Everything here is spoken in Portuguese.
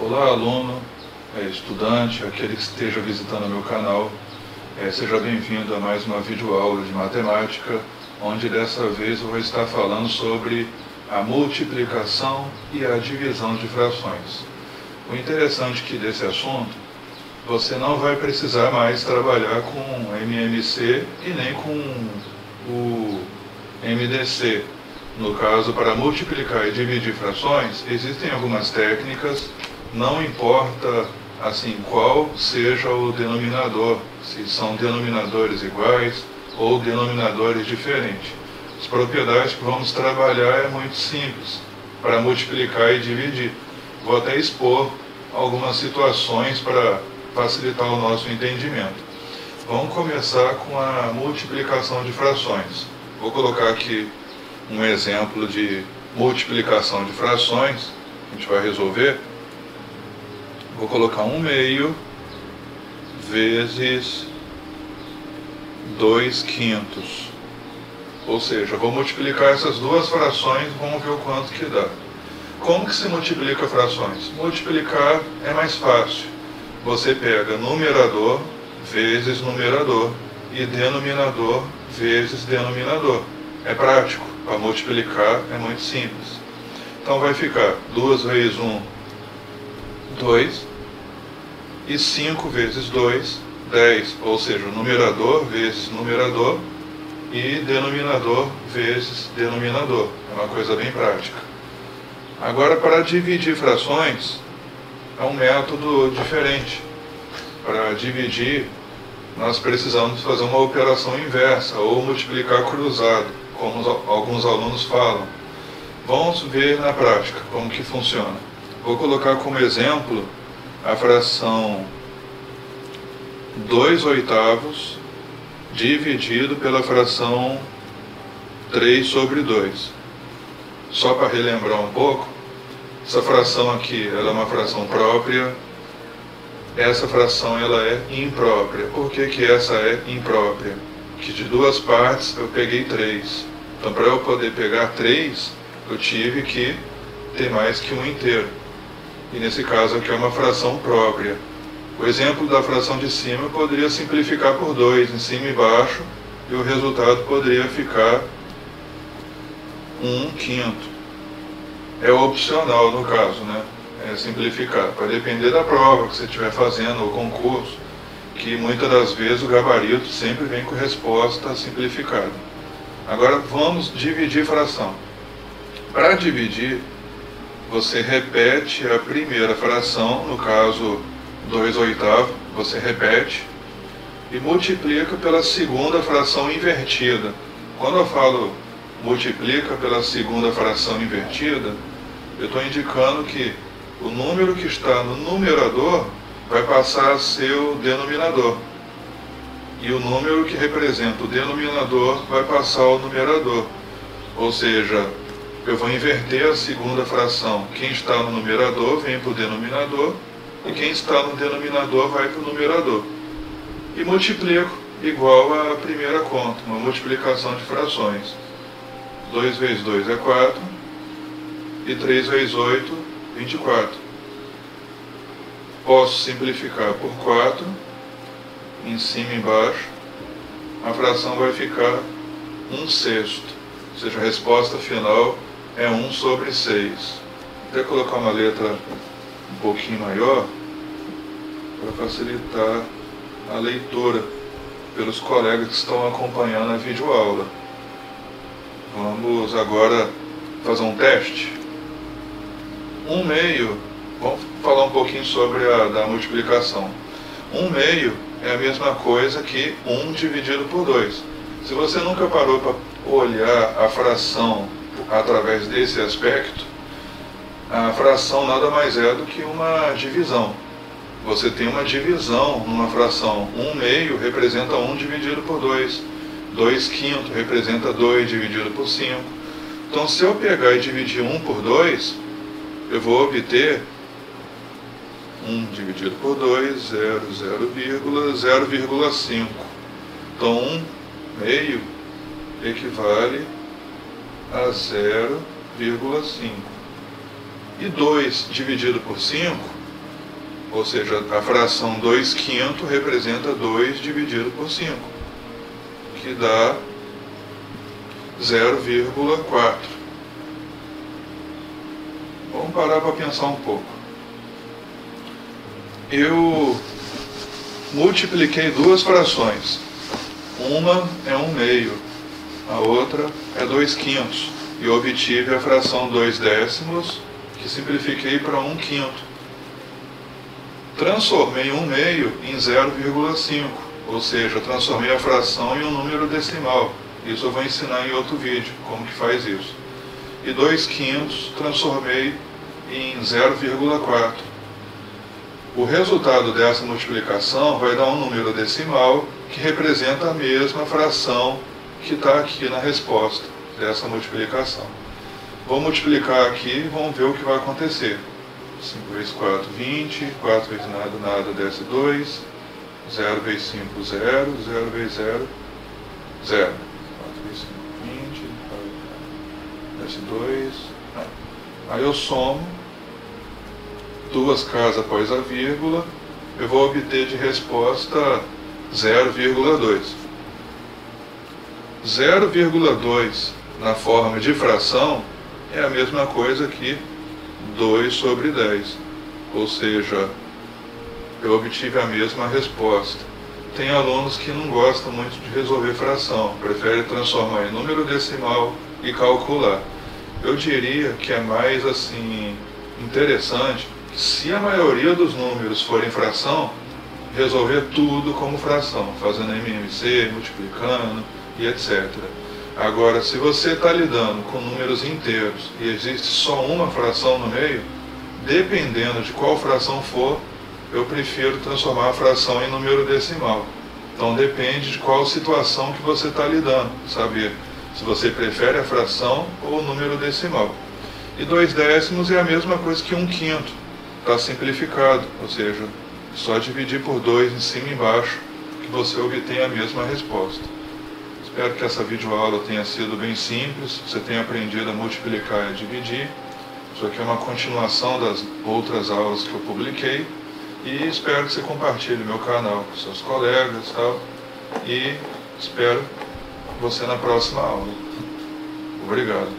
Olá, aluno, estudante, aquele que esteja visitando o meu canal, seja bem-vindo a mais uma videoaula de matemática, onde dessa vez eu vou estar falando sobre a multiplicação e a divisão de frações. O interessante que desse assunto, você não vai precisar mais trabalhar com MMC e nem com o MDC. No caso, para multiplicar e dividir frações, existem algumas técnicas. Não importa assim qual seja o denominador, se são denominadores iguais ou denominadores diferentes. As propriedades que vamos trabalhar é muito simples para multiplicar e dividir. Vou até expor algumas situações para facilitar o nosso entendimento. Vamos começar com a multiplicação de frações. Vou colocar aqui um exemplo de multiplicação de frações. A gente vai resolver. Vou colocar 1/2 vezes 2/5. Ou seja, vou multiplicar essas duas frações, vamos ver o quanto que dá. Como que se multiplica frações? Multiplicar é mais fácil. Você pega numerador vezes numerador e denominador vezes denominador. É prático, para multiplicar é muito simples. Então vai ficar 2 vezes 1, 2, e 5 vezes 2, 10, ou seja, numerador vezes numerador e denominador vezes denominador. É uma coisa bem prática. Agora, para dividir frações, é um método diferente. Para dividir, nós precisamos fazer uma operação inversa, ou multiplicar cruzado, como alguns alunos falam. Vamos ver na prática como que funciona. Vou colocar como exemplo a fração 2/8 dividido pela fração 3/2. Só para relembrar um pouco, essa fração aqui ela é uma fração própria, essa fração ela é imprópria. Por que que essa é imprópria? Que de duas partes eu peguei 3. Então, para eu poder pegar 3, eu tive que ter mais que um inteiro. E nesse caso aqui é uma fração própria. O exemplo da fração de cima eu poderia simplificar por 2, em cima e embaixo, e o resultado poderia ficar 1/5. É opcional no caso, né? É simplificar. Vai depender da prova que você estiver fazendo, ou concurso, que muitas das vezes o gabarito sempre vem com resposta simplificada. Agora vamos dividir fração. Para dividir, você repete a primeira fração, no caso 2/8, você repete e multiplica pela segunda fração invertida. Quando eu falo multiplica pela segunda fração invertida, eu estou indicando que o número que está no numerador vai passar a ser o denominador. E o número que representa o denominador vai passar ao numerador. Ou seja, eu vou inverter a segunda fração. Quem está no numerador vem para o denominador, e quem está no denominador vai para o numerador. E multiplico igual à primeira conta, uma multiplicação de frações. 2 vezes 2 é 4, e 3 vezes 8, 24. Posso simplificar por 4, em cima e embaixo, a fração vai ficar 1/6. Ou seja, a resposta final é 1/6. Vou até colocar uma letra um pouquinho maior, para facilitar a leitura pelos colegas que estão acompanhando a videoaula. Vamos agora fazer um teste. 1/2, vamos falar um pouquinho sobre a da multiplicação. 1/2 é a mesma coisa que 1 dividido por 2. Se você nunca parou para olhar a fração através desse aspecto, a fração nada mais é do que uma divisão. Você tem uma divisão numa fração. 1/2 representa 1 dividido por 2. 2/5 representa 2 dividido por 5. Então, se eu pegar e dividir 1 por 2, eu vou obter 1 dividido por 2, 0,5. Então, 1/2 equivale a 0,5. E 2 dividido por 5 Ou seja, a fração 2/5 representa 2 dividido por 5, que dá 0,4. Vamos parar para pensar um pouco. Eu multipliquei duas frações. Uma é 1/2, a outra é 2/5. E obtive a fração 2/10, que simplifiquei para 1/5. Transformei 1/2 em 0,5, ou seja, transformei a fração em um número decimal. Isso eu vou ensinar em outro vídeo, como que faz isso. E 2/5 transformei em 0,4. O resultado dessa multiplicação vai dar um número decimal que representa a mesma fração que está aqui na resposta dessa multiplicação. Vou multiplicar aqui e vamos ver o que vai acontecer. 5 vezes 4, 20, 4 vezes nada, nada, desce 2, 0 vezes 5, 0, 0 vezes 0, 0. 4 vezes 5, 20, desce 2. Aí eu somo duas casas após a vírgula, eu vou obter de resposta 0,2. 0,2 na forma de fração é a mesma coisa que 2 sobre 10. Ou seja, eu obtive a mesma resposta. Tem alunos que não gostam muito de resolver fração, preferem transformar em número decimal e calcular. Eu diria que é mais assim interessante, se a maioria dos números forem fração, resolver tudo como fração, fazendo MMC, multiplicando e etc. Agora, se você está lidando com números inteiros e existe só uma fração no meio, dependendo de qual fração for, eu prefiro transformar a fração em número decimal. Então depende de qual situação que você está lidando, saber se você prefere a fração ou o número decimal. E 2/10 é a mesma coisa que 1/5, está simplificado, ou seja, só dividir por 2 em cima e embaixo que você obtém a mesma resposta. Espero que essa videoaula tenha sido bem simples, você tenha aprendido a multiplicar e a dividir. Isso aqui é uma continuação das outras aulas que eu publiquei e espero que você compartilhe meu canal com seus colegas e tal. E espero você na próxima aula. Obrigado.